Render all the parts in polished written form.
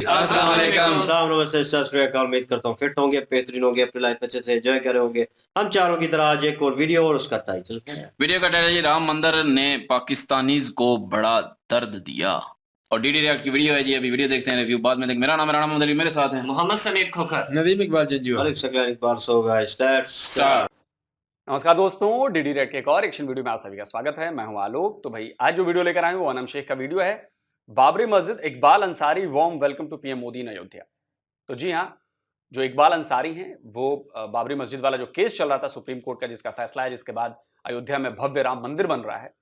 अस्सलाम वालेकुम। नमस्ते, सत श्री अकाल। उम्मीद करता हूँ फिट होंगे, बेहतरीन होंगे, अपनी लाइफ अच्छे से एंजॉय कर रहे होंगे। हम चारों की तरह आज एक और वीडियो और उसका टाइटल वीडियो का टाइटल है राम मंदिर ने पाकिस्तानीज को बड़ा दर्द दिया और डीडी रिएक्ट की वीडियो है जी। अभी वीडियो देखते हैं, रिव्यू बाद में देखें। मेरा नाम है राणा मोहम्मद अली, मेरे साथ हैं मोहम्मद समीर खोखर, नदीम इकबाल जंजू। नमस्कार दोस्तों, डीडी रेड के एक और एक्शन वीडियो में आप सभी का स्वागत है। मैं हूं आलोक। तो भाई आज जो वीडियो लेकर आए हैं वो अनम शेख का वीडियो है। Babri Masjid, Iqbal Ansari warm welcome to PM Modi in Ayodhya. तो जी हाँ, जो इकबाल अंसारी हैं वो बाबरी मस्जिद वाला जो केस चल रहा था सुप्रीम कोर्ट का, जिसका फैसला है, जिसके बाद अयोध्या में भव्य राम मंदिर बन रहा है,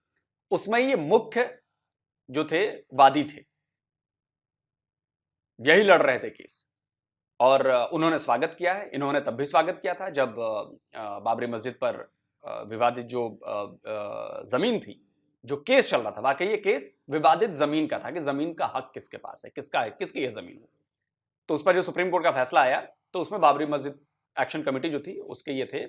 उसमें ये मुख्य जो थे वादी थे, यही लड़ रहे थे केस। और उन्होंने स्वागत किया है। इन्होंने तब भी स्वागत किया था जब बाबरी मस्जिद पर विवादित जो जमीन थी, जो केस चल रहा था, वाकई ये केस विवादित जमीन का था कि जमीन का हक किसके पास है, किसका है, किसकी ये जमीन है। तो उस पर जो सुप्रीम कोर्ट का फैसला आया, तो उसमें बाबरी मस्जिद एक्शन कमेटी जो थी उसके ये थे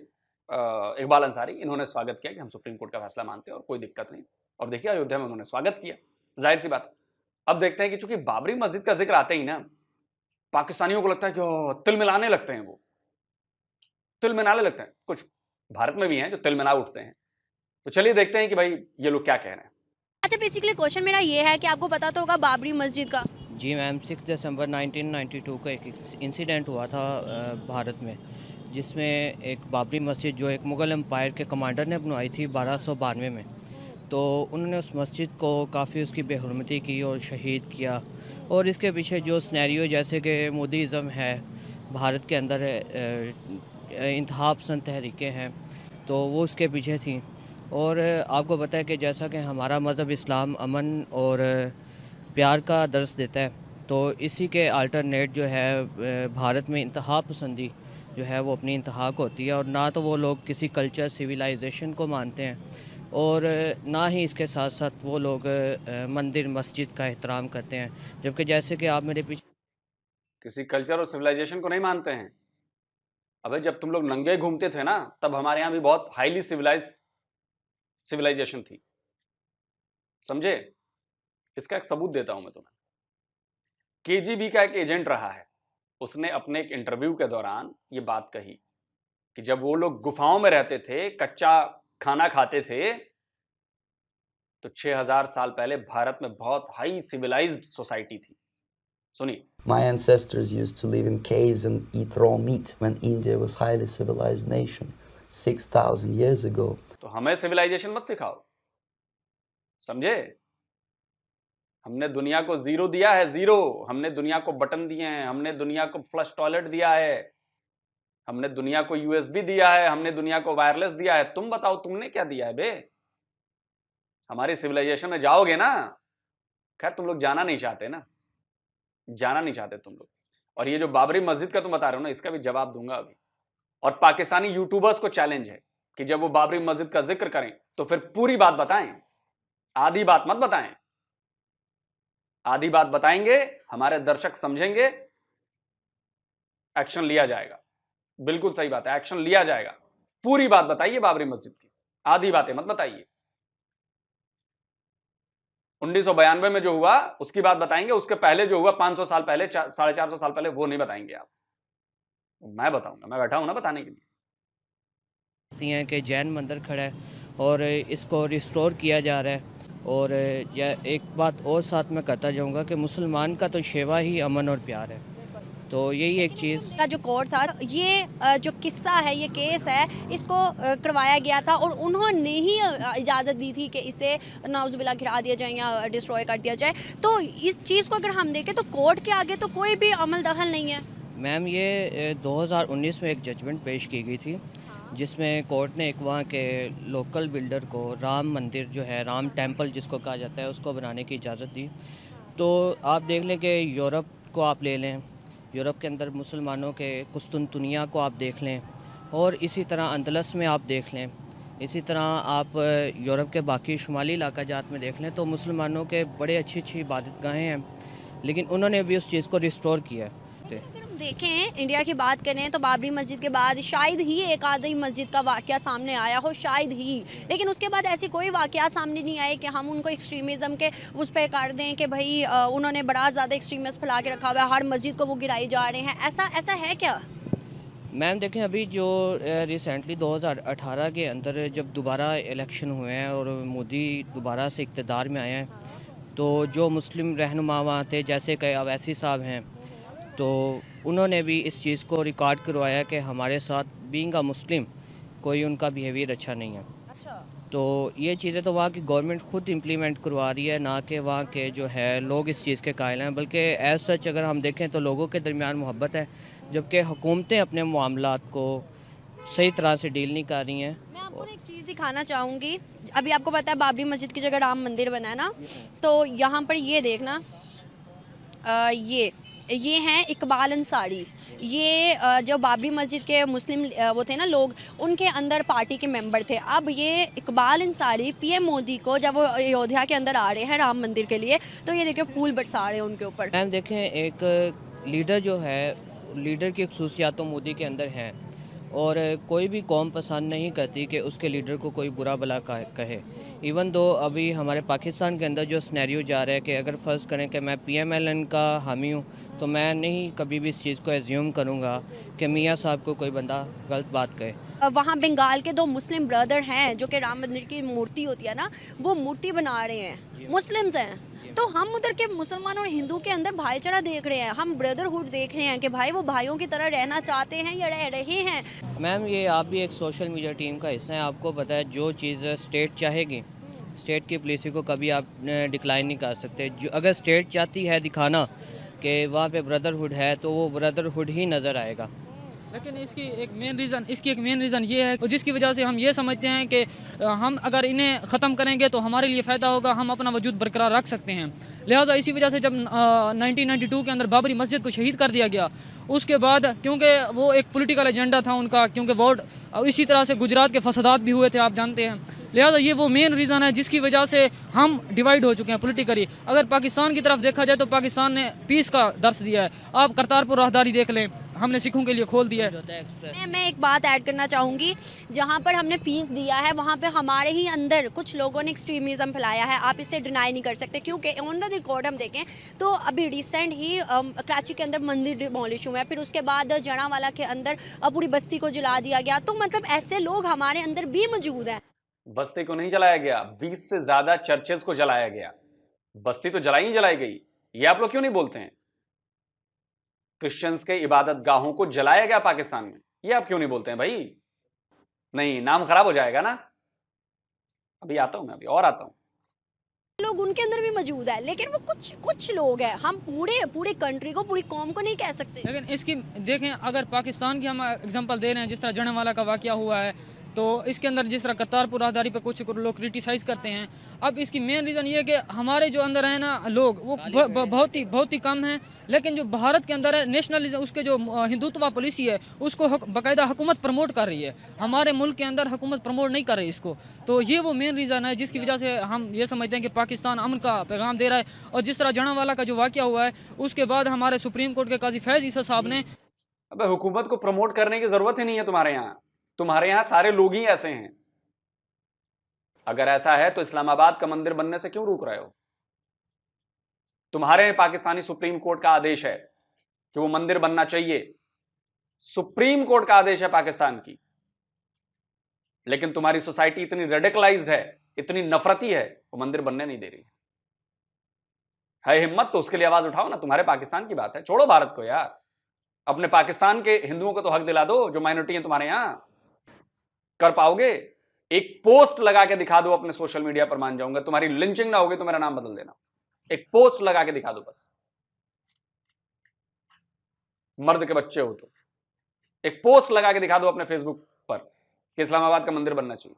इकबाल अंसारी। इन्होंने स्वागत किया कि हम सुप्रीम कोर्ट का फैसला मानते हैं और कोई दिक्कत नहीं। और देखिए अयोध्या में उन्होंने स्वागत किया, जाहिर सी बात। अब देखते हैं कि चूंकि बाबरी मस्जिद का जिक्र आते ही ना पाकिस्तानियों को लगता है कि तिल मिलाने लगते हैं, वो तिल मिलाने लगते हैं। कुछ भारत में भी हैं जो तिल मिला उठते हैं। तो चलिए देखते हैं कि भाई ये लोग क्या कह रहे हैं। अच्छा, बेसिकली क्वेश्चन मेरा ये है कि आपको पता तो होगा बाबरी मस्जिद का। जी मैम, 6 दिसंबर 1992 का एक इंसिडेंट हुआ था भारत में, जिसमें एक बाबरी मस्जिद जो एक मुग़ल एम्पायर के कमांडर ने बनवाई थी 1292 में। तो उन्होंने उस मस्जिद को काफ़ी उसकी बेहुरमती की और शहीद किया। और इसके पीछे जो स्नैरियो जैसे कि मोदीज़म है, भारत के अंदर इंतहा पसंद तहरीकें हैं, तो वो उसके पीछे थी। और आपको पता है कि जैसा कि हमारा मज़हब इस्लाम अमन और प्यार का दर्स देता है, तो इसी के अल्टरनेट जो है भारत में इंतहा पसंदी जो है वो अपनी इंतहा को होती है। और ना तो वो लोग किसी कल्चर सिविलाइजेशन को मानते हैं और ना ही इसके साथ साथ वो लोग मंदिर मस्जिद का एहतराम करते हैं। जबकि जैसे कि आप मेरे पीछे किसी कल्चर और सिविलाइजेशन को नहीं मानते हैं। अबे जब तुम लोग नंगे घूमते थे ना, तब हमारे यहाँ भी बहुत हाईली सिविलाइजेशन थी, समझे। इसका एक सबूत देता हूं मैं तुम्हें। केजीबी का एक एजेंट रहा है, उसने अपने एक इंटरव्यू के दौरान ये बात कही कि जब वो लोग गुफाओं में रहते थे, कच्चा खाना खाते थे, तो 6000 साल पहले भारत में बहुत हाई सिविलाइज्ड सोसाइटी थी। सुनिए। My ancestors used to live in caves and eat raw meat when India was highly civilized nation 6000 years ago. तो हमें सिविलाइजेशन मत सिखाओ, समझे। हमने दुनिया को जीरो दिया है, जीरो। हमने दुनिया को बटन दिए हैं, हमने दुनिया को फ्लश टॉयलेट दिया है, हमने दुनिया को यूएसबी दिया है, हमने दुनिया को वायरलेस दिया है। तुम बताओ तुमने क्या दिया है बे। हमारी सिविलाइजेशन में जाओगे ना, खैर तुम लोग जाना नहीं चाहते ना, जाना नहीं चाहते तुम लोग। और ये जो बाबरी मस्जिद का तुम बता रहे हो ना, इसका भी जवाब दूंगा अभी। और पाकिस्तानी यूट्यूबर्स को चैलेंज है कि जब वो बाबरी मस्जिद का जिक्र करें तो फिर पूरी बात बताएं, आधी बात मत बताएं। आधी बात बताएंगे, हमारे दर्शक समझेंगे, एक्शन लिया जाएगा। बिल्कुल सही बात है, एक्शन लिया जाएगा। पूरी बात बताइए बाबरी मस्जिद की, आधी बातें मत बताइए। 1992 में जो हुआ उसकी बात बताएंगे, उसके पहले जो हुआ 500 साल पहले, 450 साल पहले, वो नहीं बताएंगे आप। मैं बताऊंगा, मैं बैठा हूं ना बताने के लिए। हैं कि जैन मंदिर खड़ा है और इसको रिस्टोर किया जा रहा है। और एक बात और साथ में कहता जाऊंगा कि मुसलमान का तो शेवा ही अमन और प्यार है। तो यही एक चीज़ का जो कोर्ट था, ये जो किस्सा है, ये केस है, इसको करवाया गया था और उन्होंने ही इजाज़त दी थी कि इसे नाउज़ुबिल्लाह गिरा दिया जाए या डिस्ट्रॉय कर दिया जाए। तो इस चीज़ को अगर हम देखें तो कोर्ट के आगे तो कोई भी अमल दखल नहीं है। मैम, ये 2019 में एक जजमेंट पेश की गई थी, जिसमें कोर्ट ने एक वहाँ के लोकल बिल्डर को राम मंदिर जो है, राम टेंपल जिसको कहा जाता है, उसको बनाने की इजाज़त दी। तो आप देख लें कि यूरोप को आप ले लें, यूरोप के अंदर मुसलमानों के कुस्तुनतुनिया को आप देख लें, और इसी तरह अंदलस में आप देख लें, इसी तरह आप यूरोप के बाकी शुमाली इलाका जात में देख लें, तो मुसलमानों के बड़े अच्छी अच्छी इबादतगाहें हैं, लेकिन उन्होंने भी उस चीज़ को रिस्टोर किया है। देखें, इंडिया की बात करें तो बाबरी मस्जिद के बाद शायद ही एक आधी मस्जिद का वाकया सामने आया हो, शायद ही, लेकिन उसके बाद ऐसी कोई वाकया सामने नहीं आए कि हम उनको एक्सट्रीमिज़म के उस पर कर दें कि भाई उन्होंने बड़ा ज़्यादा एक्सट्रीमिस्ट फैला के रखा हुआ है, हर मस्जिद को वो गिराई जा रहे हैं। ऐसा है क्या? मैम देखें, अभी जो रिसेंटली 2018 के अंदर जब दोबारा इलेक्शन हुए हैं और मोदी दोबारा से इक़्तिदार में आए हैं, तो जो मुस्लिम रहनुमा वहाँ थे, जैसे कि अवैसी साहब हैं, तो उन्होंने भी इस चीज़ को रिकॉर्ड करवाया कि हमारे साथ बीइंग अ मुस्लिम कोई उनका बिहेवियर अच्छा नहीं है। अच्छा। तो ये चीज़ें तो वहाँ की गवर्नमेंट खुद इम्प्लीमेंट करवा रही है, ना कि वहाँ के जो है लोग इस चीज़ के कायल हैं, बल्कि एज सच अगर हम देखें तो लोगों के दरमियान मोहब्बत है, जबकि हुकूमतें अपने मामलात को सही तरह से डील नहीं कर रही हैं। मैं आपको एक चीज़ दिखाना चाहूँगी। अभी आपको पता है बाबरी मस्जिद की जगह राम मंदिर बना है ना, तो यहाँ पर ये देखना, ये हैं इकबाल अंसारी। ये जो बाबरी मस्जिद के मुस्लिम वो थे ना लोग, उनके अंदर पार्टी के मेंबर थे। अब ये इकबाल अंसारी पीएम मोदी को, जब वो अयोध्या के अंदर आ रहे हैं राम मंदिर के लिए, तो ये देखिए फूल बरसा रहे हैं उनके ऊपर। मैम देखें, एक लीडर जो है, लीडर की खसूसियात तो मोदी के अंदर हैं, और कोई भी कौम पसंद नहीं करती कि उसके लीडर को कोई बुरा भला कहे। इवन दो अभी हमारे पाकिस्तान के अंदर जो स्नैरियो जा रहा है कि अगर फ़र्ज़ करें कि मैं PMLN का हामी हूँ, तो मैं नहीं कभी भी इस चीज़ को एज्यूम करूँगा कि मियाँ साहब को कोई बंदा गलत बात कहे। वहाँ बंगाल के 2 मुस्लिम ब्रदर हैं जो कि राम मंदिर की मूर्ति होती है ना, वो मूर्ति बना रहे हैं, मुस्लिम्स हैं। तो हम उधर के मुसलमान और हिंदू के अंदर भाईचारा देख रहे हैं, हम ब्रदरहुड देख रहे हैं कि भाई वो भाइयों की तरह रहना चाहते हैं या रह रहे हैं। मैम ये आप भी एक सोशल मीडिया टीम का हिस्सा है, आपको पता है जो चीज़ स्टेट चाहेगी, स्टेट की पॉलिसी को कभी आप डिक्लाइन नहीं कर सकते। जो अगर स्टेट चाहती है दिखाना कि वहाँ पे ब्रदरहुड है, तो वो ब्रदरहुड ही नज़र आएगा। लेकिन इसकी एक मेन रीज़न ये है, जिसकी वजह से हम ये समझते हैं कि हम अगर इन्हें ख़त्म करेंगे तो हमारे लिए फ़ायदा होगा, हम अपना वजूद बरकरार रख सकते हैं। लिहाजा इसी वजह से जब 1992 के अंदर बाबरी मस्जिद को शहीद कर दिया गया, उसके बाद क्योंकि वो एक पॉलिटिकल एजेंडा था उनका, क्योंकि वोट इसी तरह से गुजरात के फसादात भी हुए थे, आप जानते हैं। लिहाजा ये वो मेन रीज़न है जिसकी वजह से हम डिवाइड हो चुके हैं पॉलिटिकली। अगर पाकिस्तान की तरफ देखा जाए तो पाकिस्तान ने पीस का दर्स दिया है। आप करतारपुर राहदारी देख लें, हमने सिखों के लिए खोल दिया है। मैं एक बात ऐड करना चाहूँगी, जहाँ पर हमने पीस दिया है वहाँ पे हमारे ही अंदर कुछ लोगों ने एक्सट्रीमिज़म फैलाया है, आप इसे डिनाई नहीं कर सकते, क्योंकि ऑन द रिकॉर्ड हम देखें तो अभी रिसेंट ही कराची के अंदर मंदिर डिमोलिश हुआ है, फिर उसके बाद जनावाला के अंदर पूरी बस्ती को जला दिया गया। तो मतलब ऐसे लोग हमारे अंदर भी मौजूद हैं। बस्ती को नहीं जलाया गया, 20 से ज्यादा चर्चेस को जलाया गया। बस्ती तो जलाई ही जलाई गई, ये आप लोग क्यों नहीं बोलते हैं? क्रिश्चियंस के इबादत गाहों को जलाया गया पाकिस्तान में, ये आप क्यों नहीं बोलते हैं भाई? नहीं, नाम खराब हो जाएगा ना। अभी आता हूं मैं, अभी और आता हूं। लोग उनके अंदर भी मौजूद है, लेकिन वो कुछ लोग हैं, हम पूरे कंट्री को, पूरी कौम को नहीं कह सकते। लेकिन इसकी देखें, अगर पाकिस्तान की हम एग्जांपल दे रहे हैं, जिस तरह जड़नवाला का वाकया हुआ है, तो इसके अंदर जिस तरह करतारपुर राहदारी पे कुछ लोग क्रिटिसाइज करते हैं। अब इसकी मेन रीज़न ये है कि हमारे जो अंदर है ना लोग, वो बहुत ही कम हैं, लेकिन जो भारत के अंदर है नेशनलिज्म, उसके जो हिंदुत्व पॉलिसी है, उसको बाकायदा हुकूमत प्रमोट कर रही है। हमारे मुल्क के अंदर हुकूमत प्रमोट नहीं कर रही इसको। तो ये वो मेन रीज़न है जिसकी वजह से हम ये समझते हैं कि पाकिस्तान अमन का पैगाम दे रहा है। और जिस तरह जड़नवाला का जो वाकया हुआ है, उसके बाद हमारे सुप्रीम कोर्ट के काजी फैज़ ईसा साहब ने, अबे हुकूमत को प्रमोट करने की जरूरत ही नहीं है तुम्हारे यहां सारे लोग ही ऐसे हैं। अगर ऐसा है तो इस्लामाबाद का मंदिर बनने से क्यों रोक रहे हो? तुम्हारे पाकिस्तानी सुप्रीम कोर्ट का आदेश है कि वो मंदिर बनना चाहिए, सुप्रीम कोर्ट का आदेश है पाकिस्तान की, लेकिन तुम्हारी सोसाइटी इतनी रेडिकलाइज्ड है, इतनी नफरती है, वो मंदिर बनने नहीं दे रही है। हिम्मत तो उसके लिए आवाज उठाओ ना। तुम्हारे पाकिस्तान की बात है, छोड़ो भारत को यार। अपने पाकिस्तान के हिंदुओं को तो हक दिला दो, जो माइनॉरिटी है तुम्हारे यहां। कर पाओगे? एक पोस्ट लगा के दिखा दो अपने सोशल मीडिया पर, मान जाऊंगा। तुम्हारी लिंचिंग ना होगी तो मेरा नाम बदल देना। एक पोस्ट लगा के दिखा दो बस, मर्द के बच्चे हो तो एक पोस्ट लगा के दिखा दो अपने फेसबुक पर कि इस्लामाबाद का मंदिर बनना चाहिए।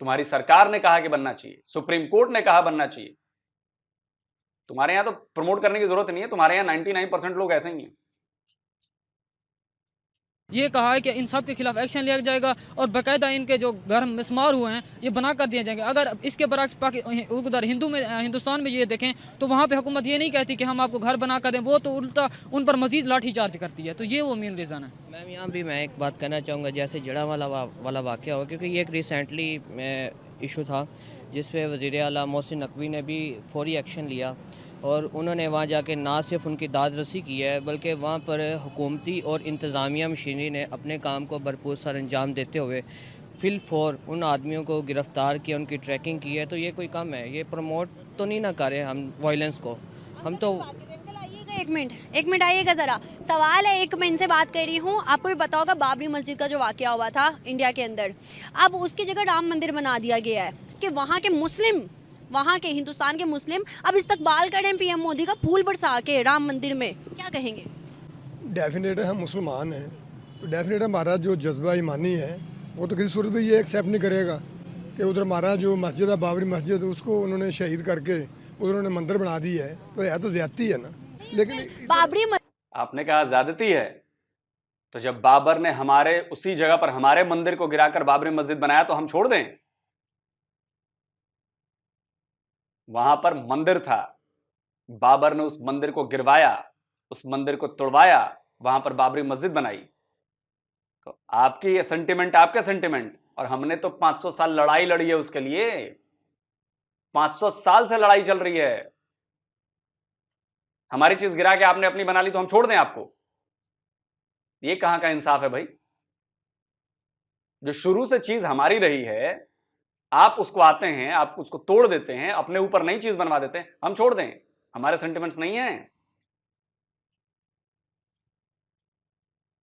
तुम्हारी सरकार ने कहा कि बनना चाहिए, सुप्रीम कोर्ट ने कहा बनना चाहिए। तुम्हारे यहां तो प्रमोट करने की जरूरत नहीं है। तुम्हारे यहां 99% लोग ऐसे ही हैं। ये कहा है कि इन सब के खिलाफ एक्शन लिया जाएगा और बाकायदा इनके जो घर मिस्मार हुए हैं ये बना कर दिए जाएंगे। अगर इसके बरक्स उधर हिंदुस्तान में ये देखें तो वहाँ पे हुकूमत ये नहीं कहती कि हम आपको घर बना कर दें, वो तो उल्टा उन पर मजीद लाठी चार्ज करती है। तो ये वो मेन रीज़न है। मैम यहाँ भी मैं एक बात कहना चाहूँगा, जैसे जड़ा वाला वाक़या हो, क्योंकि ये एक रिसेंटली इशू था जिस पे वज़ीर आला मोहसिन नकवी ने भी फौरी एक्शन लिया और उन्होंने वहाँ जाके ना सिर्फ उनकी दाद रसी की है बल्कि वहाँ पर हुकूमती और इंतज़ामिया मशीनरी ने अपने काम को भरपूर सर अंजाम देते हुए फिल फॉर उन आदमियों को गिरफ़्तार किया, उनकी ट्रैकिंग की है। तो ये कोई कम है, ये प्रमोट तो नहीं ना करें हम वायलेंस को, हम तो एक मिनट आइएगा ज़रा। सवाल है, एक मैं इनसे बात कर रही हूँ, आपको भी पता होगा बाबरी मस्जिद का जो वाक़या हुआ था इंडिया के अंदर, अब उसकी जगह राम मंदिर बना दिया गया है कि वहाँ के मुस्लिम, वहाँ के हिंदुस्तान के मुस्लिम अब इस्तकबाल करें पीएम मोदी का फूल बरसा के राम मंदिर में, क्या कहेंगे? डेफिनेट है, हम मुसलमान हैं तो डेफिनेट हमारा जो जज्बा ईमानी है वो तो किसी सूरत में ये एक्सेप्ट नहीं करेगा कि उधर हमारा जो मस्जिद है बाबरी मस्जिद, उसको उन्होंने शहीद करके उन्होंने मंदिर बना दी है, तो ज़्यादती है ना। लेकिन बाबरी आपने कहा ज्यादती है, तो जब बाबर ने हमारे उसी जगह पर हमारे मंदिर को गिराकर बाबरी मस्जिद बनाया तो हम छोड़ दें? वहां पर मंदिर था, बाबर ने उस मंदिर को गिरवाया, उस मंदिर को तोड़वाया, वहां पर बाबरी मस्जिद बनाई। तो आपकी ये सेंटिमेंट आपका सेंटिमेंट, और हमने तो 500 साल लड़ाई लड़ी है उसके लिए, 500 साल से लड़ाई चल रही है। हमारी चीज गिरा के आपने अपनी बना ली तो हम छोड़ दें आपको? ये कहां का इंसाफ है भाई? जो शुरू से चीज हमारी रही है, आप उसको आते हैं, आप उसको तोड़ देते हैं, अपने ऊपर नई चीज बनवा देते हैं, हम छोड़ दें? हमारे सेंटिमेंट्स नहीं है।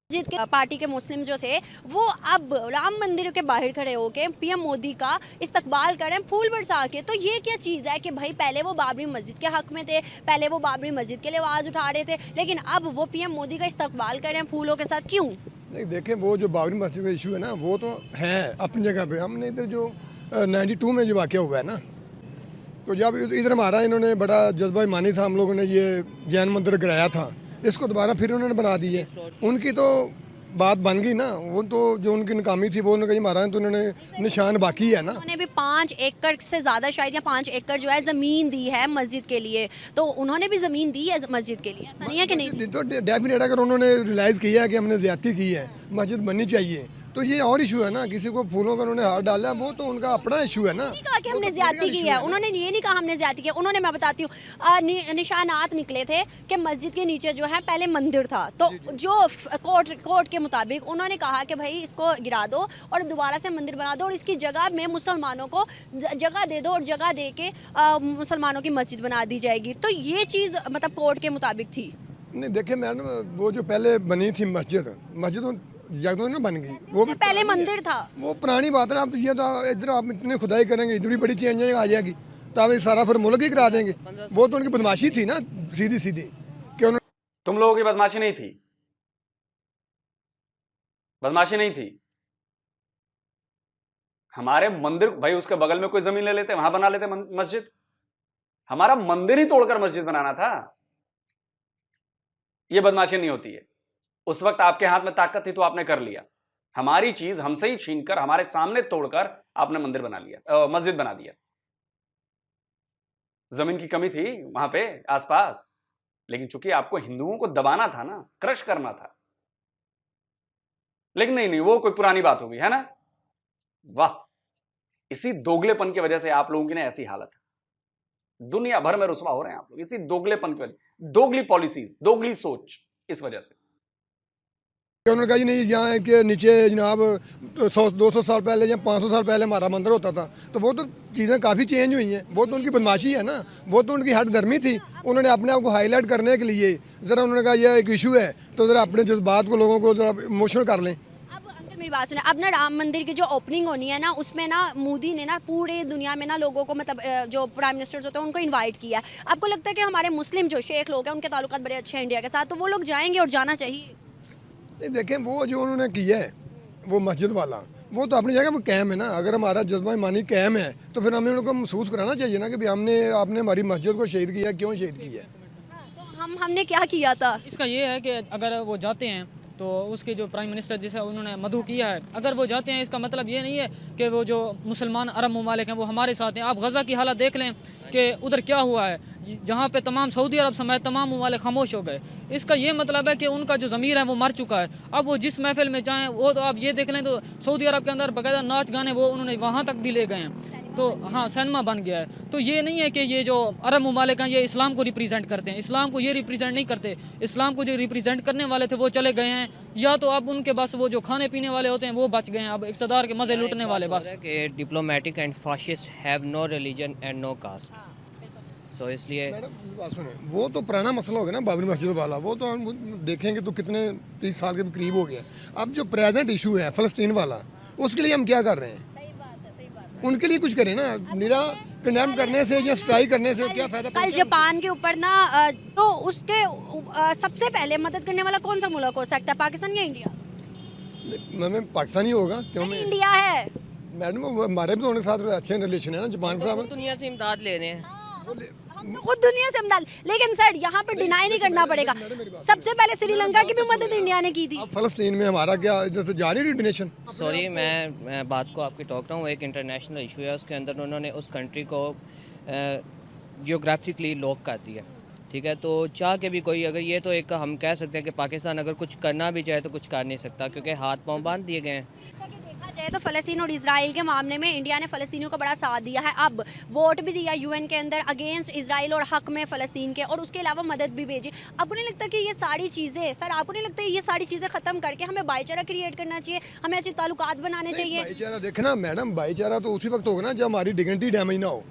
मस्जिद के पार्टी के मुस्लिम जो थे वो अब राम मंदिर के बाहर खड़े होके पीएम मोदी का इस्तकबाल करें फूल बरसा के। तो ये क्या चीज़ है कि भाई पहले वो बाबरी मस्जिद के हक में थे, पहले वो बाबरी मस्जिद के लिए आवाज़ उठा रहे थे, लेकिन अब वो पीएम मोदी का इस्तकबाल करें फूलों के साथ, क्यों? नहीं देखें, वो जो बाबरी मस्जिद का इशू है ना वो तो है अपनी जगह पे। हमने इधर जो 92 में जो वाक़या हुआ है ना, तो जब इधर हमारा इन्होंने बड़ा जज्बा ईमानी था, हम लोगों ने ये जैन मंदिर गिराया था, इसको दोबारा फिर उन्होंने बना दी है। उनकी तो बात बन गई ना, वो तो जो उनकी नाकामी थी वो उन्होंने कहीं मारा है, तो उन्होंने निशान बाकी है ना। उन्होंने भी 5 एकड़ से ज़्यादा शायद या 5 एकड़ जो है ज़मीन दी है मस्जिद के लिए, तो उन्होंने भी ज़मीन दी है मस्जिद के लिए, ऐसा नहीं है कि नहीं? तो डेफिनेट अगर उन्होंने रियलाइज़ किया है कि हमने ज़्यादती की है, मस्जिद बननी चाहिए, तो ये और इशू है ना। किसी को फूलों का उन्होंने हाथ डाला, वो तो उनका अपना इशू है ना। नहीं कहा कि हमने ज्यादती की है, उन्होंने ये नहीं कहा हमने ज्यादती की है। उन्होंने, मैं बताती हूँ, निशानात निकले थे कि मस्जिद के नीचे जो है पहले मंदिर था, तो जो कोर्ट के मुताबिक उन्होंने कहा कि भाई इसको गिरा दो और दोबारा से मंदिर बना दो और इसकी जगह में मुसलमानों को जगह दे दो और जगह दे के मुसलमानों की मस्जिद बना दी जाएगी। तो ये चीज़ मतलब कोर्ट के मुताबिक थी। नहीं देखिए मैडम, वो जो पहले बनी थी मस्जिद जगह ना बन गई, वो भी पहले मंदिर था, वो पुरानी बात है। आप ये तो इधर आप इतने खुदाई करेंगे, इधर भी बड़ी चेंज आ जाएगी, तो आप सारा फिर मुल्क ही करा देंगे। वो तो उनकी बदमाशी थी ना, सीधी सीधी कि उन्होंने। तुम लोगों की बदमाशी नहीं थी, बदमाशी नहीं थी। हमारे मंदिर भाई, उसके बगल में कोई जमीन ले लेते, वहां बना लेते मस्जिद। हमारा मंदिर ही तोड़कर मस्जिद बनाना था, यह बदमाशी नहीं होती है। उस वक्त आपके हाथ में ताकत थी तो आपने कर लिया। हमारी चीज हमसे ही छीनकर हमारे सामने तोड़कर आपने मंदिर बना लिया, मस्जिद बना दिया। जमीन की कमी थी वहां पे आसपास, लेकिन चूंकि आपको हिंदुओं को दबाना था ना, क्रश करना था। लेकिन नहीं, वो कोई पुरानी बात हो गई है ना। वाह, इसी दोगलेपन की वजह से आप लोगों की ना ऐसी हालत है, दुनिया भर में रुसवा हो रहे हैं आप लोग, इसी दोगलेपन की वजह, दोगली पॉलिसीज, दोगली सोच, इस वजह से। उन्होंने कहा नहीं, यहाँ के नीचे जनाब 100-200 साल पहले या 500 साल पहले हमारा मंदिर होता था, तो वो तो चीज़ें काफ़ी चेंज हुई हैं। वो तो उनकी बदमाशी है ना, वो तो उनकी हद गर्मी थी। उन्होंने अपने आप को हाईलाइट करने के लिए ज़रा उन्होंने कहा यह एक इशू है, तो ज़रा अपने जज्बात को लोगों को ज़रा इमोशनल कर लें। अब अंकल मेरी बात सुने, अब ना राम मंदिर की जो ओपनिंग होनी है ना, उसमें ना मोदी ने ना पूरे दुनिया में ना लोगों को, मतलब जो प्राइम मिनिस्टर्स होते हैं उनको इनवाइट किया है। आपको लगता है कि हमारे मुस्लिम जो शेख लोग हैं उनके ताल्लुकात बड़े अच्छे हैं इंडिया के साथ, तो वो लोग जाएंगे और जाना चाहिए? नहीं देखें, वो जो उन्होंने किया है वो मस्जिद वाला, वो तो अपनी जगह पर कायम है ना। अगर हमारा जज्बा ईमानी कायम है तो फिर हमें उनको महसूस कराना चाहिए ना कि भाई आपने हमारी मस्जिद को शहीद किया, क्यों शहीद किया? तो हमने क्या किया था? इसका ये है कि अगर वो जाते हैं तो उसके जो प्राइम मिनिस्टर जिसे उन्होंने मदऊ किया है, अगर वो जाते हैं इसका मतलब ये नहीं है कि वो जो मुसलमान अरब ममालिक हैं वो हमारे साथ हैं। आप गज़ा की हालत देख लें कि उधर क्या हुआ है, जहाँ पे तमाम सऊदी अरब समेत तमाम ममालिक खामोश हो गए। इसका ये मतलब है कि उनका जो ज़मीर है वो मर चुका है। अब वो जिस महफिल में जाएँ, वो तो आप ये देख लें तो सऊदी अरब के अंदर बाकायदा नाच गाने वो उन्होंने वहाँ तक भी ले गए हैं। तो हाँ, सिनेमा बन गया है। तो ये नहीं है कि ये जो अरब ममालिक हैं ये इस्लाम को रिप्रेजेंट करते हैं, इस्लाम को ये रिप्रेजेंट नहीं करते। इस्लाम को जो रिप्रेजेंट करने वाले थे वो चले गए हैं, या तो अब उनके बस वो जो खाने पीने वाले होते हैं वो बच गए हैं, अब इक़्तिदार के मज़े लूटने वाले बस। Diplomatic and fascist have no religion and no caste, so इसलिए मैडम बात सुने, वो तो पुराना मसला हो गया ना बाबरी मस्जिद वाला, वो तो हम देखेंगे तो कितने 30 साल के भी करीब हो गया। अब जो प्रेजेंट इशू है फ़लस्तीन वाला, उसके लिए हम क्या कर रहे हैं? उनके लिए कुछ करें ना, निरा कंडेम करने से या स्ट्राइक करने से क्या फायदा? कल जापान के ऊपर ना तो उसके सबसे पहले मदद करने वाला कौन सा मुल्क हो सकता है, पाकिस्तान या इंडिया? हमें पाकिस्तानी होगा क्यों? में इंडिया है मैडम, हमारे भी तो उनके साथ अच्छे रिलेशन है ना जापान के साथ। दुनिया से इमदाद ले रहे हैं, हम तो खुद दुनिया से इमदाद, लेकिन सर यहाँ पे डिनाई नहीं करना पड़ेगा, सबसे पहले श्रीलंका की भी मदद इंडिया ने की थी। अब फ़लस्तीन में हमारा क्या जैसे जारी डिटोनेशन? सॉरी मैं बात को आपकी टोक रहा हूँ, एक इंटरनेशनल इशू है, उसके अंदर उन्होंने उस कंट्री को जियोग्राफिकली लॉक कर दिया, ठीक है। तो चाह के भी कोई, अगर ये तो एक हम कह सकते हैं कि पाकिस्तान अगर कुछ करना भी चाहे तो कुछ कर नहीं सकता, क्योंकि हाथ पांव बांध दिए गए हैं। देखा जाए तो फ़लस्तीन और इजराइल के मामले में इंडिया ने फ़लस्तीनियों का बड़ा साथ दिया है, अब वोट भी दिया यूएन के अंदर अगेंस्ट इजराइल और हक में फ़लस्तीन के, और उसके अलावा मदद भी भेजी। आपको नहीं लगता कि ये सारी चीज़ें, सर आपको नहीं लगता ये सारी चीज़ें ख़त्म करके हमें भाईचारा क्रिएट करना चाहिए, हमें अच्छे ताल्लुकात बनाने चाहिए? भाईचारा देखना मैडम, भाईचारा तो उसी वक्त होगा ना जब हमारी डिग्निटी डैमेज ना हो।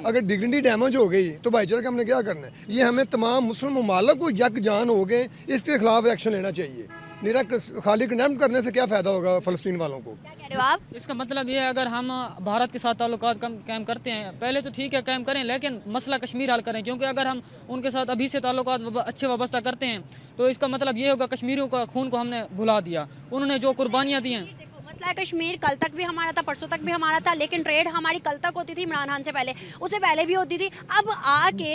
अगर डिग्निटी डैमेज हो गई तो भाईचारा का हमने क्या करना है? ये हमें तमाम मुस्लिम ममालिक को यकजान हो गए, इसके खिलाफ एक्शन लेना चाहिए। निरा खाली कंडेम करने से क्या फ़ायदा होगा फ़लस्तीन वालों को? क्या कह रहे हो आप? इसका मतलब ये है, अगर हम भारत के साथ ताल्लुकात कायम करते हैं, पहले तो ठीक है कायम करें, लेकिन मसला कश्मीर हल करें, क्योंकि अगर हम उनके साथ अभी से ताल्लुकात अच्छे वाबस्ता करते हैं तो इसका मतलब ये होगा कश्मीरियों का खून को हमने भुला दिया, उन्होंने जो कुर्बानियाँ दी हैं। मसला कश्मीर कल तक भी हमारा था, परसों तक भी हमारा था, लेकिन ट्रेड हमारी कल तक होती थी इमरान खान से पहले, उससे पहले भी होती थी। अब आके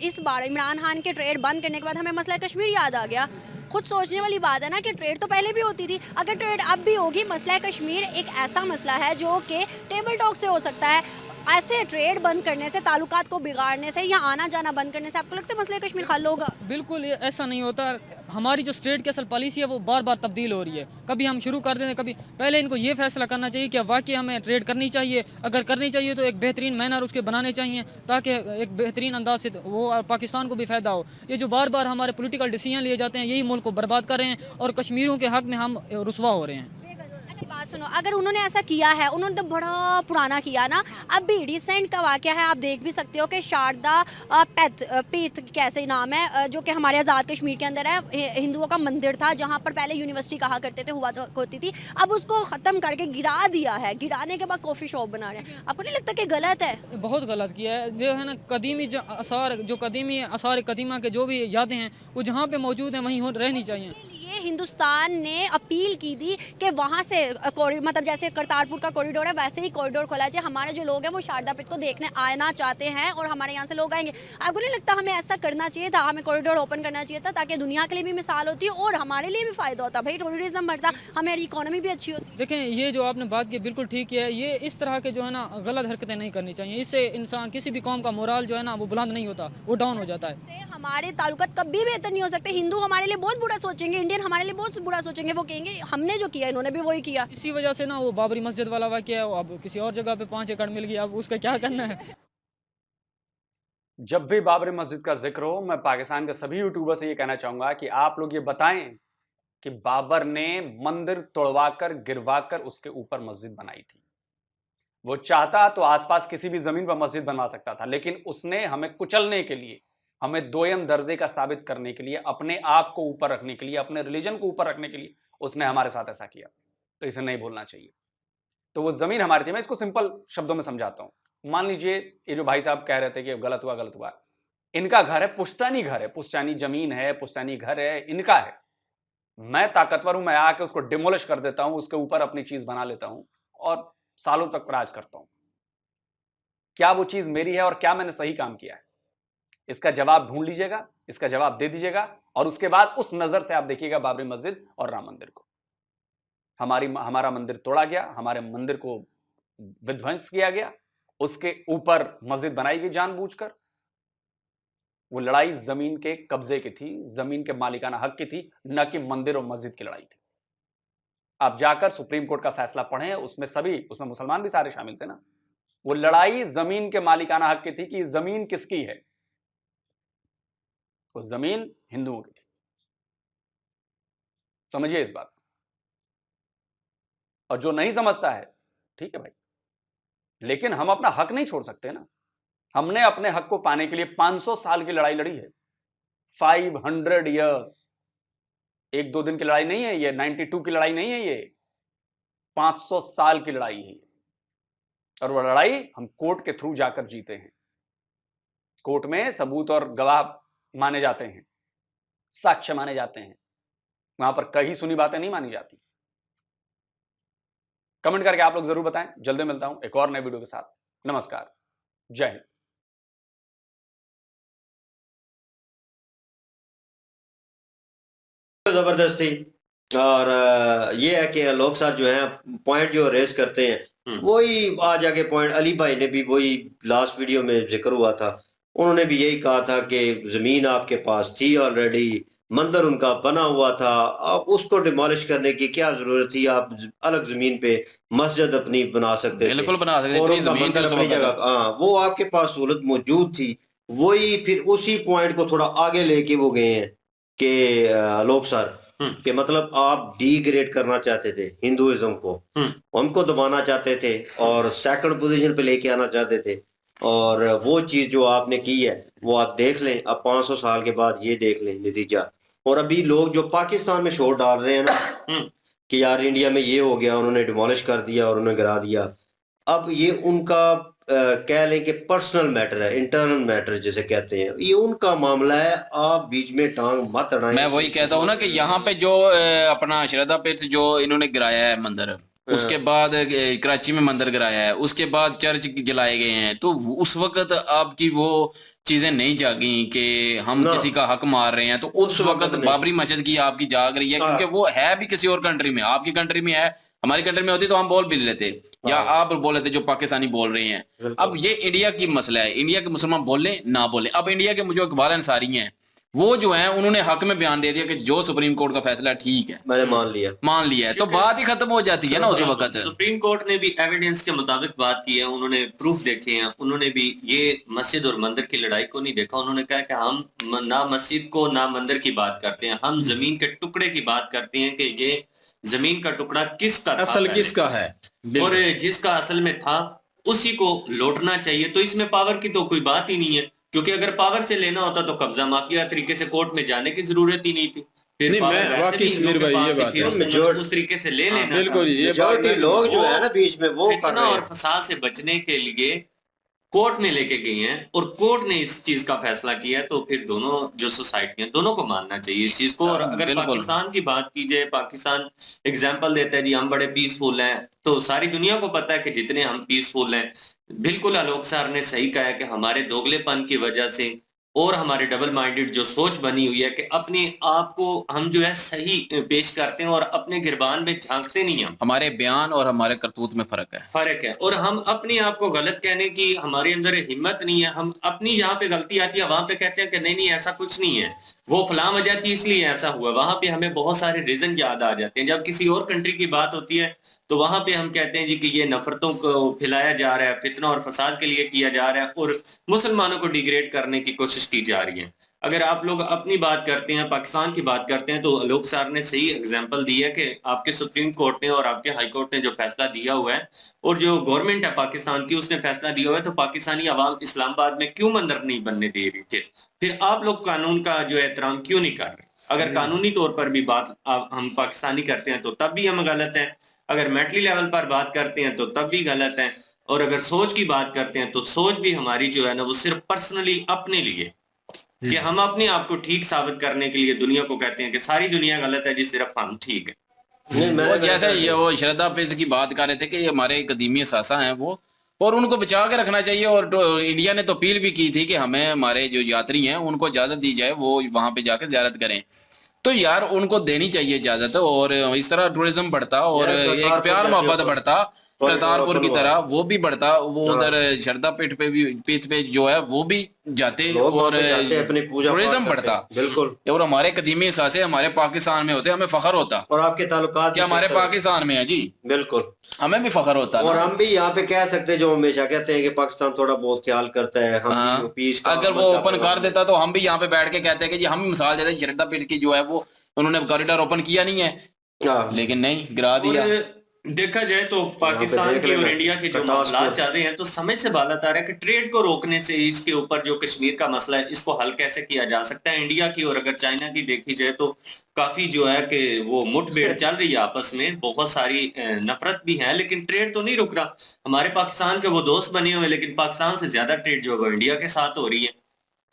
इस बार इमरान खान के ट्रेड बंद करने के बाद हमें मसला कश्मीर याद आ गया। खुद सोचने वाली बात है ना कि ट्रेड तो पहले भी होती थी, अगर ट्रेड अब भी होगी, मसला कश्मीर एक ऐसा मसला है जो कि टेबल टॉक से हो सकता है। ऐसे ट्रेड बंद करने से, ताल्लुकात को बिगाड़ने से या आना जाना बंद करने से आपको लगता है मसले कश्मीर हल होगा? बिल्कुल ऐसा नहीं होता। हमारी जो स्टेट की असल पॉलिसी है वो बार बार तब्दील हो रही है, कभी हम शुरू कर देते हैं, कभी पहले इनको ये फैसला करना चाहिए कि वाकई हमें ट्रेड करनी चाहिए, अगर करनी चाहिए तो एक बेहतरीन मैनर उसके बनाने चाहिए ताकि एक बेहतरीन अंदाज से वो पाकिस्तान को भी फ़ायदा हो। ये जो बार बार हमारे पॉलिटिकल डिसीजन लिए जाते हैं यही मुल्क को बर्बाद कर रहे हैं और कश्मीरियों के हक में हम रुसवा हो रहे हैं। बात सुनो, अगर उन्होंने ऐसा किया है, उन्होंने तो बड़ा पुराना किया ना, अब भी रिसेंट का वाकया है, आप देख भी सकते हो कि शारदा पीठ कैसे नाम है, जो कि हमारे आज़ाद कश्मीर के अंदर है, हिंदुओं का मंदिर था जहां पर पहले यूनिवर्सिटी कहा करते थे, होती थी, अब उसको ख़त्म करके गिरा दिया है, गिराने के बाद कॉफ़ी शॉप बना रहे हैं। आपको नहीं लगता कि गलत है? बहुत गलत किया है। जो है ना कदीमी कदीमी आसार कदीमा के जो भी यादें हैं वो जहाँ पे मौजूद हैं वहीं रहनी चाहिए। ये हिंदुस्तान ने अपील की थी कि वहाँ से मतलब जैसे करतारपुर का कॉरिडोर है वैसे ही कॉरिडोर खोला जाए, हमारे जो लोग हैं वो शारदा पीठ को देखने आना चाहते हैं और हमारे यहाँ से लोग आएंगे। आपको नहीं लगता हमें ऐसा करना चाहिए था, हमें कॉरिडोर ओपन करना चाहिए था ताकि दुनिया के लिए भी मिसाल होती है और हमारे लिए भी फ़ायदा होता, भाई टूरिज्म बढ़ता, हमारी इकोनॉमी भी अच्छी होती। देखें ये जो आपने बात की बिल्कुल ठीक है, ये इस तरह के जो है ना गलत हरकतें नहीं करनी चाहिए, इससे इंसान किसी भी कौम का मोराल जो है ना वो बुलंद नहीं होता, वो डाउन हो जाता है। हमारे ताल्लुकात कभी बेहतर नहीं हो सकते, हिंदू हमारे लिए बहुत बुरा सोचेंगे, इंडियन हमारे लिए बहुत बुरा सोचेंगे, वो कहेंगे हमने जो किया इन्होंने भी वही किया। इसी वजह से ना वो बाबरी मस्जिद वाला वाकया है, अब किसी और जगह पे 5 एकड़ मिल गया, अब उसका क्या करना है। जब भी बाबरी मस्जिद का जिक्र हो, मैं पाकिस्तान के सभी यूट्यूबर से ये कहना चाहूंगा कि आप लोग ये बताएं कि बाबर ने मंदिर तोड़वाकर गिरवाकर उसके ऊपर मस्जिद बनाई थी। वो चाहता तो आसपास किसी भी जमीन पर मस्जिद बनवा सकता था, लेकिन उसने हमें कुचलने के लिए, हमें दोयम दर्जे का साबित करने के लिए, अपने आप को ऊपर रखने के लिए, अपने रिलीजन को ऊपर रखने के लिए उसने हमारे साथ ऐसा किया। तो इसे नहीं भूलना चाहिए। तो वो जमीन हमारी थी। मैं इसको सिंपल शब्दों में समझाता हूं। मान लीजिए ये जो भाई साहब कह रहे थे कि गलत हुआ, इनका घर है, पुश्तैनी घर है, पुश्तैनी जमीन है, पुश्तैनी घर है, इनका है। मैं ताकतवर हूं, मैं आके उसको डिमोलिश कर देता हूं, उसके ऊपर अपनी चीज बना लेता हूं और सालों तक राज करता हूं। क्या वो चीज मेरी है और क्या मैंने सही काम किया है? इसका जवाब ढूंढ लीजिएगा, इसका जवाब दे दीजिएगा, और उसके बाद उस नजर से आप देखिएगा बाबरी मस्जिद और राम मंदिर को। हमारा मंदिर तोड़ा गया, हमारे मंदिर को विध्वंस किया गया, उसके ऊपर मस्जिद बनाई गई जानबूझकर। वो लड़ाई जमीन के कब्जे की थी, जमीन के मालिकाना हक की थी, न कि मंदिर और मस्जिद की लड़ाई थी। आप जाकर सुप्रीम कोर्ट का फैसला पढ़ें, उसमें मुसलमान भी सारे शामिल थे ना। वो लड़ाई जमीन के मालिकाना हक की थी कि जमीन किसकी है। वो जमीन हिंदुओं की थी। समझिए इस बात को। और जो नहीं समझता है, ठीक है भाई, लेकिन हम अपना हक नहीं छोड़ सकते ना। हमने अपने हक को पाने के लिए 500 साल की लड़ाई लड़ी है। 500 इयर्स। 1-2 दिन की लड़ाई नहीं है ये, 92 की लड़ाई नहीं है ये, 500 साल की लड़ाई है। और वो लड़ाई हम कोर्ट के थ्रू जाकर जीते हैं। कोर्ट में सबूत और गवाह माने जाते हैं, साक्ष्य माने जाते हैं। वहां पर कहीं सुनी बातें नहीं मानी जाती। कमेंट करके आप लोग जरूर बताएं। जल्दी मिलता हूं एक और नए वीडियो के साथ। नमस्कार, जय हिंद। जबरदस्ती। और ये है कि लोग साथ जो है पॉइंट जो रेज करते हैं वही आज आगे पॉइंट। अली भाई ने भी वही लास्ट वीडियो में जिक्र हुआ था, उन्होंने भी यही कहा था कि जमीन आपके पास थी ऑलरेडी, मंदिर उनका बना हुआ था, अब उसको डिमोलिश करने की क्या जरूरत थी। आप अलग जमीन पे मस्जिद अपनी बना सकते थे, बिल्कुल बना सकते थे, और इतनी उनका जमीन थी मंदिर उस अपनी वक्त। जगह, हाँ, वो आपके पास सहूलत मौजूद थी। वही फिर उसी पॉइंट को थोड़ा आगे लेके वो गए हैं कि लोग सर कि मतलब आप डिग्रेड करना चाहते थे हिंदुइज्म को, उनको दबाना चाहते थे और सेकंड पोजीशन पे लेके आना चाहते थे। और वो चीज जो आपने की है वो आप देख लें। अब 500 साल के बाद ये देख लें नतीजा। और अभी लोग जो पाकिस्तान में शोर डाल रहे हैं ना कि यार इंडिया में ये हो गया, उन्होंने डिमोलिश कर दिया और उन्होंने गिरा दिया, अब ये उनका कह लें कि पर्सनल मैटर है, इंटरनल मैटर जिसे कहते हैं, ये उनका मामला है। आप बीच में टांग मत अड़ाएं। मैं वही कहता हूँ ना कि यहाँ पे जो अपना श्रद्धा पीठ जो इन्होंने गिराया है मंदिर, उसके बाद कराची में मंदिर गिराया है, उसके बाद चर्च जलाए गए हैं, तो उस वक्त आपकी वो चीजें नहीं जागी कि हम किसी का हक मार रहे हैं। तो उस वक्त बाबरी मस्जिद की आपकी जाग रही है, क्योंकि वो है भी किसी और कंट्री में, आपकी कंट्री में है, हमारी कंट्री में होती तो हम बोल भी लेते, या आप बोल लेते जो पाकिस्तानी बोल रहे हैं। अब ये इंडिया की मसला है, इंडिया के मुसलमान बोले ना बोले। अब इंडिया के जो इकबाल अंसारी हैं वो जो है उन्होंने हक में बयान दे दिया कि जो सुप्रीम कोर्ट का फैसला है ठीक है, मैंने मान लिया है, तो बात ही खत्म हो जाती है ना उस वक्त। सुप्रीम कोर्ट ने भी एविडेंस के मुताबिक बात की है, उन्होंने प्रूफ देखे हैं, उन्होंने भी ये मस्जिद और मंदिर की लड़ाई को नहीं देखा। उन्होंने कहा कि हम ना मस्जिद को ना मंदिर की बात करते हैं, हम जमीन के टुकड़े की बात करते हैं कि ये जमीन का टुकड़ा किसका असल किसका है, और जिसका असल में था उसी को लौटना चाहिए। तो इसमें पावर की तो कोई बात ही नहीं है, क्योंकि अगर पावर से लेना होता तो कब्जा माफिया तरीके से कोर्ट में जाने की जरूरत ही नहीं थी। फिर नहीं, मैं वाकई समीर भाई ये बात है, उस तरीके से ले लेना, बिल्कुल ये बात लोग जो है ना बीच में वो फितना और फसाद से बचने के लिए कोर्ट में लेके गई हैं और कोर्ट ने इस चीज का फैसला किया है। तो फिर दोनों जो सोसाइटियां, दोनों को मानना चाहिए इस चीज को। और अगर पाकिस्तान की बात की जाए, पाकिस्तान एग्जांपल देता है जी हम बड़े पीसफुल हैं, तो सारी दुनिया को पता है कि जितने हम पीसफुल हैं। बिल्कुल आलोक सर ने सही कहा है कि हमारे दोगलेपन की वजह से और हमारे डबल माइंडेड जो सोच बनी हुई है कि अपने आप को हम जो है सही पेश करते हैं और अपने गिरबान में झांकते नहीं हैं। हमारे बयान और हमारे करतूत में फर्क है और हम अपने आप को गलत कहने की हमारे अंदर हिम्मत नहीं है। हम अपनी जहाँ पे गलती आती है वहां पे कहते हैं कि नहीं ऐसा कुछ नहीं है, वो फलां वजह थी इसलिए ऐसा हुआ। वहां पे हमें बहुत सारे रीजन याद आ जाते हैं। जब किसी और कंट्री की बात होती है तो वहां पे हम कहते हैं जी कि ये नफरतों को फैलाया जा रहा है, फितना और फसाद के लिए किया जा रहा है और मुसलमानों को डिग्रेड करने की कोशिश की जा रही है। अगर आप लोग अपनी बात करते हैं, पाकिस्तान की बात करते हैं, तो आलोक सर ने सही एग्जांपल दी है कि आपके सुप्रीम कोर्ट ने और आपके हाई कोर्ट ने जो फैसला दिया हुआ है और जो गवर्नमेंट है पाकिस्तान की उसने फैसला दिया हुआ है, तो पाकिस्तानी अवाम इस्लामाबाद में क्यों मंदिर नहीं बनने दे रही थे? फिर आप लोग कानून का जो एहतराम क्यों नहीं कर रहे? अगर कानूनी तौर पर भी बात हम पाकिस्तानी करते हैं तो तब भी हम गलत है, अगर मेंटली लेवल पर बात करते हैं तो तब भी गलत है, और अगर सोच की बात करते हैं तो सोच भी हमारी जो है ना वो सिर्फ पर्सनली अपने लिए कि हम अपने आप को ठीक साबित करने के लिए दुनिया को कहते हैं कि सारी दुनिया गलत है जी, सिर्फ हम ठीक है। वो जैसे ये वो श्रद्धा पीठ की बात कर रहे थे कि हमारे कदीमी असासा हैं, वो और उनको बचा के रखना चाहिए। और इंडिया ने तो अपील भी की थी कि हमें हमारे जो यात्री हैं उनको इजाजत दी जाए, वो वहां पे जाकर जियारत करें। तो यार उनको देनी चाहिए इजाजत, और इस तरह टूरिज्म बढ़ता और एक प्यार मोहब्बत बढ़ता, करतारपुर की तरह वो भी बढ़ता। वो उधर श्रद्धा पीठ पे जो है वो भी जाते और अपनी पूजा टूरिज्म बढ़ता। बिल्कुल। और हमारे कदीमी एहसास हमारे पाकिस्तान में होते, हमें फख्र होता। और आपके ताल्लुकात कि हमारे पाकिस्तान में है जी, बिल्कुल, हमें भी फख्र होता। और हम भी यहाँ पे कह सकते हैं, जो हमेशा कहते हैं कि पाकिस्तान थोड़ा बहुत ख्याल करता है, हम पीस का अगर वो ओपन कर देता तो हम भी यहाँ पे बैठ के कहते हैं कि जी हम भी मिसाल देते हैं, श्रद्धा पीठ की जो है वो उन्होंने कॉरिडोर ओपन किया नहीं है, लेकिन नहीं गिरा दिया। देखा जाए तो पाकिस्तान के और इंडिया के जो मामला चल रहे हैं, तो समय से बात आ रहा है कि ट्रेड को रोकने से इसके ऊपर जो कश्मीर का मसला है इसको हल कैसे किया जा सकता है। इंडिया की और अगर चाइना की देखी जाए तो काफी जो है कि वो मुठभेड़ चल रही है आपस में, बहुत सारी नफरत भी है, लेकिन ट्रेड तो नहीं रुक रहा। हमारे पाकिस्तान के वो दोस्त बने हुए, लेकिन पाकिस्तान से ज्यादा ट्रेड जो है इंडिया के साथ हो रही है।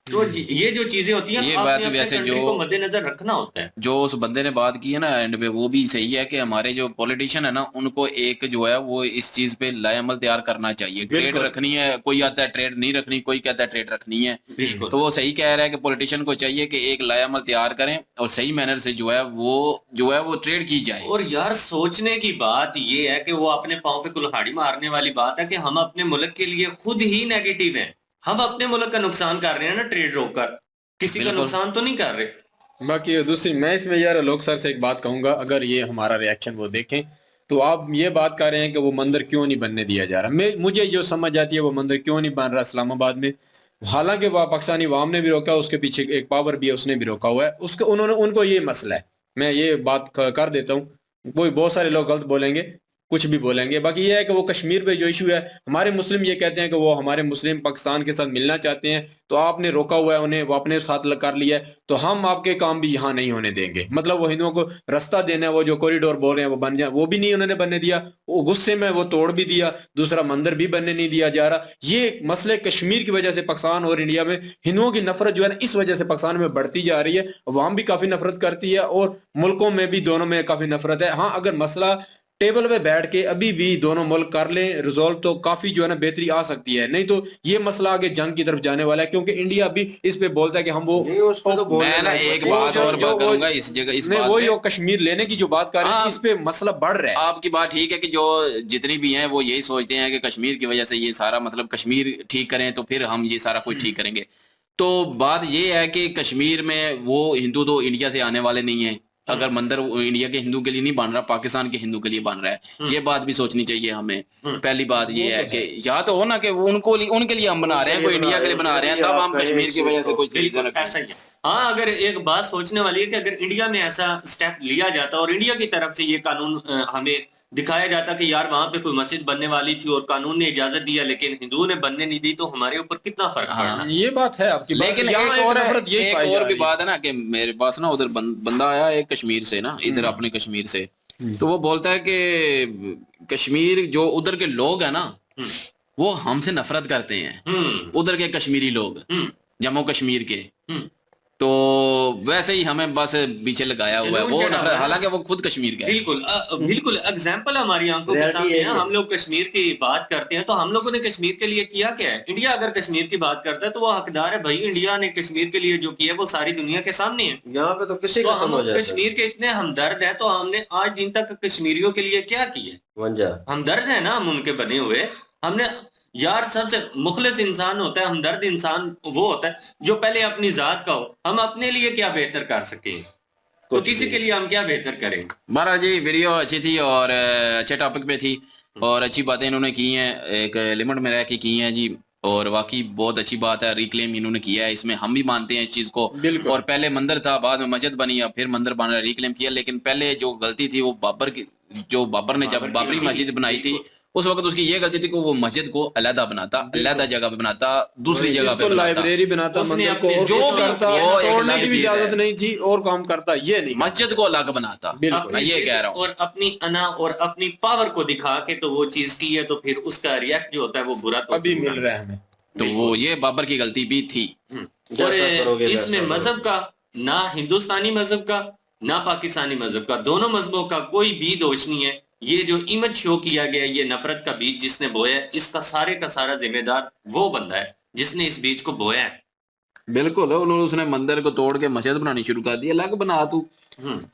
तो ये जो चीजें होती हैं, ये आपने बात अपने वैसे कंट्री जो को मद्देनजर रखना होता है। जो उस बंदे ने बात की है ना एंड पे, वो भी सही है कि हमारे जो पॉलिटिशियन है ना उनको एक जो है वो इस चीज पे लाएअमल तैयार करना चाहिए। ट्रेड रखनी है, कोई आता है ट्रेड नहीं रखनी, कोई कहता है ट्रेड रखनी है, तो वो सही कह रहा है कि पॉलिटिशियन को चाहिए कि एक लाएअमल तैयार करें और सही मैनर से जो है वो ट्रेड की जाए। और यार सोचने की बात ये है कि वो अपने पांव पे कुल्हाड़ी मारने वाली बात है कि हम अपने मुल्क के लिए खुद ही नेगेटिव हैं। हम अपने मुल्क का नुकसान कर रहे हैं ना ट्रेड रोककर, किसी का नुकसान तो नहीं कर रहे। बाकी दूसरी मैं इसमें यार लोग सर से एक बात कहूंगा, अगर ये हमारा रिएक्शन वो देखें तो आप ये बात कर रहे हैं कि वो मंदिर क्यों नहीं बनने दिया जा रहा। मुझे जो समझ आती है वो मंदिर क्यों नहीं बन रहा इस्लामाबाद में, हालांकि वह पाकिस्तानी अवाम ने भी रोका, उसके पीछे एक पावर भी है उसने भी रोका हुआ है, उसको उनको ये मसला है। मैं ये बात कर देता हूँ, वो बहुत सारे लोग गलत बोलेंगे, कुछ भी बोलेंगे। बाकी ये है कि वो कश्मीर पे जो इशू है, हमारे मुस्लिम ये कहते हैं कि वो हमारे मुस्लिम पाकिस्तान के साथ मिलना चाहते हैं, तो आपने रोका हुआ है उन्हें, वो अपने साथ कर लिया है, तो हम आपके काम भी यहाँ नहीं होने देंगे। मतलब वो हिंदुओं को रास्ता देना है, वो जो कॉरिडोर बोल रहे हैं वो बन जाए, वो भी नहीं उन्होंने बनने दिया, वो गुस्से में वो तोड़ भी दिया, दूसरा मंदिर भी बनने नहीं दिया जा रहा। ये मसले कश्मीर की वजह से पाकिस्तान और इंडिया में हिंदुओं की नफरत जो है ना, इस वजह से पाकिस्तान में बढ़ती जा रही है। अवाम भी काफी नफरत करती है और मुल्कों में भी, दोनों में काफी नफरत है। हाँ, अगर मसला टेबल पे बैठ के अभी भी दोनों मुल्क कर लें रिजॉल्व, तो काफी जो है ना बेहतरी आ सकती है। नहीं तो ये मसला आगे जंग की तरफ जाने वाला है, क्योंकि इंडिया भी इस पे बोलता है कि हम वो मैं ना एक बात और करूंगा इस जगह, इस बात वही कश्मीर लेने की जो बात कर रहे हैं, इस पे मसला बढ़ रहा है। आपकी बात ठीक है कि जो जितनी भी हैं वो यही सोचते हैं कि कश्मीर की वजह से ये सारा, मतलब कश्मीर ठीक करें तो फिर हम ये सारा कुछ ठीक करेंगे। तो बात ये है कि कश्मीर में वो हिंदू तो इंडिया से आने वाले नहीं है। अगर मंदिर इंडिया के हिंदू के लिए नहीं बन रहा, पाकिस्तान के हिंदू के लिए बन रहा है, ये बात भी सोचनी चाहिए हमें। पहली बात ये है कि या तो हो ना कि वो उनके लिए हम बना रहे हैं, कोई इंडिया के लिए बना रहे हैं, तब हम कश्मीर की वजह से कोई ऐसा ही है। हाँ, अगर एक बात सोचने वाली है कि अगर इंडिया में ऐसा स्टेप लिया जाता और इंडिया की तरफ से ये कानून हमें दिखाया जाता कि यार वहां पे कोई मस्जिद बनने वाली थी और कानून ने इजाजत दिया लेकिन हिंदुओं ने बनने नहीं दी, तो हमारे ऊपर कितना फर्क पड़ना। ये बात है आपकी। लेकिन एक और भी बात है ना कि मेरे पास ना उधर बंदा आया एक कश्मीर से ना, इधर अपने कश्मीर से, तो वो बोलता है कि कश्मीर जो उधर के लोग है ना वो हमसे नफरत करते हैं, उधर के कश्मीरी लोग, जम्मू कश्मीर के, तो वैसे ही हमें बस पीछे लगाया हुआ है वो, हालांकि वो खुद कश्मीर का है। बिल्कुल एग्जाम्पल हमारी आंखों के सामने है। हम लोग कश्मीर की बात करते हैं तो हम लोगों ने कश्मीर के लिए किया क्या है? इंडिया अगर कश्मीर की बात करता है तो वो हकदार है भाई, इंडिया ने कश्मीर के लिए जो किया वो सारी दुनिया के सामने है। यहाँ पे तो किसी का हम कश्मीर के इतने हमदर्द है, तो हमने आज दिन तक कश्मीरियों के लिए क्या किया? हमदर्द है ना हम उनके बने हुए। हमने यार सबसे मुखलिस इंसान होता है, हमदर्द इंसान वो होता है जो पहले अपनी जात का हो। हम अपने लिए क्या बेहतर कर सके, तो किसी के लिए हम क्या बेहतर करें। महाराज जी वीडियो अच्छी थी और अच्छे टॉपिक पे थी और अच्छी बातें इन्होंने की हैं, एक लिमिट में रह के की हैं जी, और वाकई बहुत अच्छी बात है। रिक्लेम इन्होंने किया है, इसमें हम भी मानते हैं इस चीज को। और पहले मंदिर था, बाद में मस्जिद बनी, अब फिर मंदिर बना, रिक्लेम किया। लेकिन पहले जो गलती थी वो बाबर ने जब बाबरी मस्जिद बनाई थी उस वक्त उसकी ये गलती थी कि वो मस्जिद को अलग बनाता, अलग जगह पे बनाता, दूसरी जगह पे लाइब्रेरी बनाता, मंदिर को जो करता, तोड़ने की भी इजाजत नहीं थी और काम करता, ये नहीं, मस्जिद को अलग बनाता। मैं ये कह रहा हूँ। और अपनी अना और अपनी पावर को दिखा के तो वो चीज की है, तो फिर उसका रिएक्ट जो होता है वो बुरा तो अभी मिल रहा है हमें। तो वो ये बाबर की गलती भी थी। और इसमें मजहब का, ना हिंदुस्तानी मजहब का ना पाकिस्तानी मजहब का, दोनों मजहबों का कोई भी दोष नहीं है। ये जो इमेज शो किया गया, ये नफरत का बीज जिसने बोया है, इसका सारे का सारा जिम्मेदार वो बंदा है जिसने इस बीज को बोया है। बिल्कुल, उन्होंने उसने मंदिर को तोड़ के मस्जिद बनानी शुरू कर दी। अलग बना तू,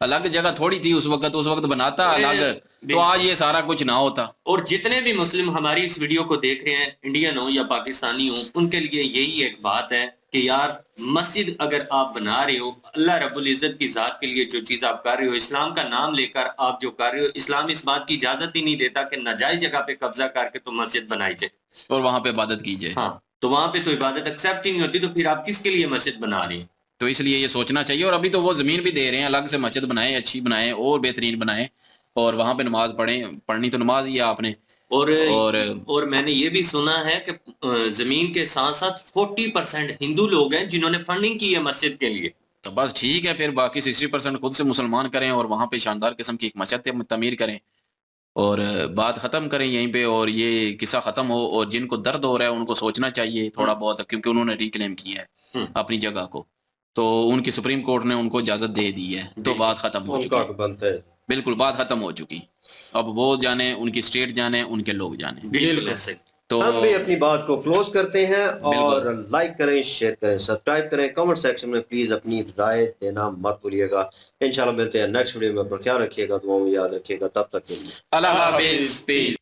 अलग जगह थोड़ी थी उस वक्त बनाता अलग, तो आज ये सारा कुछ ना होता। और जितने भी मुस्लिम हमारी इस वीडियो को देख रहे हैं, इंडियन हो या पाकिस्तानी हो, उनके लिए यही एक बात है कि यार मस्जिद अगर आप बना रहे हो, अल्लाह रब्बुल इज्जत की जात के लिए जो चीज आप कर रहे हो, इस्लाम का नाम लेकर आप जो कर रहे हो, इस्लाम इस बात की इजाजत ही नहीं देता कि नाजायज जगह पे कब्जा करके तो मस्जिद बनाई जाए और वहां पे इबादत की जाए। हाँ, तो वहां पे तो इबादत एक्सेप्ट ही नहीं होती, तो फिर आप किसके लिए मस्जिद बना रहे हैं? तो इसलिए ये सोचना चाहिए। और अभी तो वो जमीन भी दे रहे हैं, अलग से मस्जिद बनाए, अच्छी बनाए और बेहतरीन बनाए, और वहां पे नमाज पढ़नी तो नमाज ही है आपने। और मैंने ये भी सुना है कि जमीन के साथ साथ 40% हिंदू लोग हैं जिन्होंने फंडिंग की है मस्जिद के लिए। तो बस ठीक है, फिर बाकी 60% खुद से मुसलमान करें और वहां पे शानदार किस्म की एक मस्जिद तमीर करें और बात खत्म करें यहीं पे, और ये किस्सा खत्म हो। और जिनको दर्द हो रहा है उनको सोचना चाहिए थोड़ा बहुत, क्योंकि उन्होंने रिक्लेम किया है अपनी जगह को, तो उनकी सुप्रीम कोर्ट ने उनको इजाजत दे दी है, तो बात खत्म हो चुकी है। बिल्कुल, बात खत्म हो चुकी। अब वो जाने, उनकी स्टेट जाने, उनके लोग जाने। बिल्कुल ऐसे। तो हम भी अपनी बात को क्लोज करते हैं, और लाइक करें, शेयर करें, सब्सक्राइब करें, कमेंट सेक्शन में प्लीज अपनी राय देना मत भूलिएगा। इंशाल्लाह मिलते हैं नेक्स्ट वीडियो में। अपना ख्याल रखिएगा, दुआओं में याद रखिएगा। तब तक के लिए अल्लाह हाफिज, पीस।